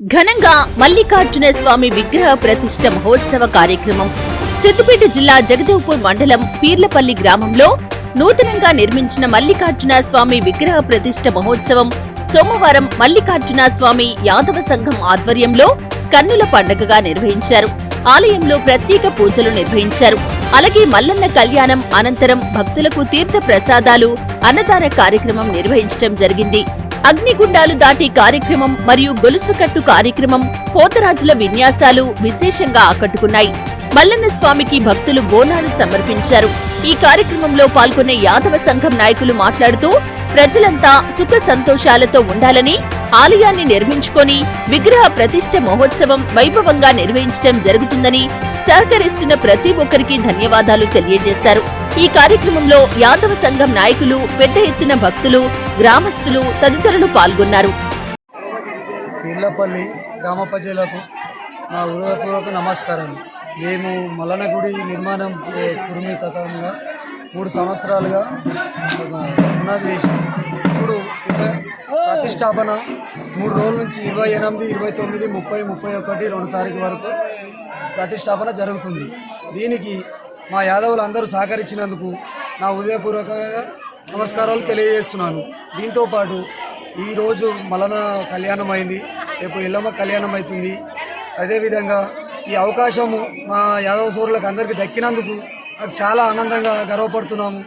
ఘనంగా మల్లికార్జున స్వామి విగ్రహ ప్రతిష్ఠ మహోత్సవ కార్యక్రమం సిద్దిపేట జిల్లా జగదేవ్పూర్ మండలం పీర్లపల్లి గ్రామంలో నూతనంగా నిర్మించిన మల్లికార్జున స్వామి విగ్రహ ప్రతిష్ఠ మహోత్సవం సోమవారం మల్లికార్జున స్వామి యాదవ సంఘం ఆధ్వర్యంలో కన్నుల పండుగగా నిర్వహించారు. ఆలయంలో ప్రత్యేక పూజలు నిర్వహించారు. అలాగే మల్లన్న కళ్యాణం అనంతరం భక్తులకు తీర్థ ప్రసాదాలు, అన్నదాన కార్యక్రమం నిర్వహించడం జరిగింది. అగ్నిగుండాలు దాటి కార్యక్రమం మరియు గొలుసుకట్టు కార్యక్రమం, పోతరాజుల విన్యాసాలు విశేషంగా ఆకట్టుకున్నాయి. మల్లన్న స్వామికి భక్తులు బోనాలు సమర్పించారు. ఈ కార్యక్రమంలో పాల్గొనే యాదవ సంఘం నాయకులు మాట్లాడుతూ ప్రజలంతా సుఖ సంతోషాలతో ఉండాలని, ఆలయాన్ని నిర్మించుకొని విగ్రహ ప్రతిష్ఠ మహోత్సవం వైభవంగా నిర్వహించడం జరుగుతుందని, సహకరిస్తున్న ప్రతి ఒక్కరికి ధన్యవాదాలు తెలియజేశారు. ఈ కార్యక్రమంలో యాదవ సంఘం నాయకులు, పెద్ద ఎత్తున భక్తులు, గ్రామస్తులు తదితరులు పాల్గొన్నారు. పీర్లపల్లి గ్రామ ప్రజలకు నా హృదయపూర్వక నమస్కారాలు. మేము మల్లన్న గుడి నిర్మాణం పురమితంగా 3 సంవత్సరాలుగా పునాది వేసాం. ఇప్పుడు ప్రతిష్టాపన 3 రోజుల నుంచి 28, 29, 30, 31, 2 తారీఖు వరకు ప్రతిష్టాపన జరుగుతుంది. దీనికి మా యాదవులందరూ సహకరించినందుకు నా హృదయపూర్వకంగా నమస్కారాలు తెలియజేస్తున్నాను. దీంతోపాటు ఈరోజు మల్లన్న కళ్యాణం అయింది, రేపు ఎల్లమ్మ కళ్యాణం అవుతుంది. అదేవిధంగా ఈ అవకాశము మా యాదవ సోదరులకు అందరికీ దక్కినందుకు నాకు చాలా ఆనందంగా గర్వపడుతున్నాము.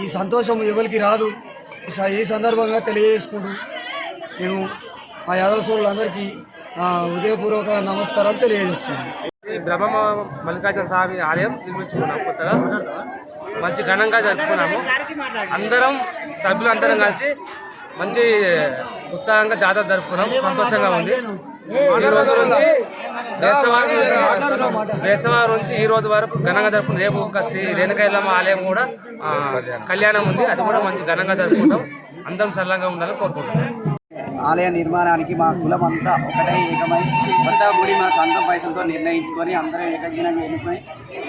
ఈ సంతోషం ఎవరికి రాదు. ఈ సందర్భంగా తెలియజేసుకుంటూ నేను మా యాదవ సోదరులందరికీ హృదయపూర్వక నమస్కారాలు తెలియజేస్తున్నాను. బ్రహ్మ మల్లికార్జున స్వామి ఆలయం నిర్మించుకున్నాము. కొత్తగా మంచి ఘనంగా జరుపుకున్నాము. అందరం సభ్యులందరం కలిసి మంచి ఉత్సాహంగా జాతర జరుపుకున్నాం. సంతోషంగా ఉంది. ఈ రోజు నుంచి వేసవారం నుంచి ఈ రోజు వరకు ఘనంగా జరుపుకుంటాం. రేపు ఒక శ్రీ రేణుకైలమ్మ ఆలయం కూడా కళ్యాణం ఉంది. అది కూడా మంచి ఘనంగా జరుపుకుంటాం. అందరం సరళంగా ఉండాలని కోరుకుంటున్నాం. ఆలయ నిర్మాణానికి మా కులం అంతా ఒకటే ఏకమై కొత్త గుడి మా సొంతం పైసలతో నిర్ణయించుకొని అందరం ఏకగ్రీనంగా ఎన్నుకొని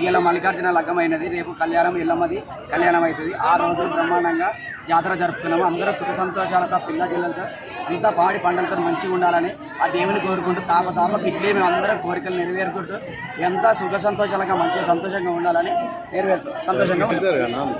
ఇలా మల్లికార్జున లగ్గమైనది. రేపు కళ్యాణం ఎల్లమ్మది కళ్యాణం అవుతుంది. ఆ రోజు బ్రహ్మాండంగా జాతర జరుపుకున్నాము. అందరూ సుఖ సంతోషాలతో పిల్ల జిల్లలతో అంతా పాడి పంటలతో మంచిగా ఉండాలని ఆ దేవుని కోరుకుంటూ తాప ఇట్లే మేము అందరం కోరికలు నెరవేరుకుంటూ ఎంత సుఖ సంతోషాలుగా మంచిగా సంతోషంగా ఉండాలని సంతోషంగా ఉంటాం.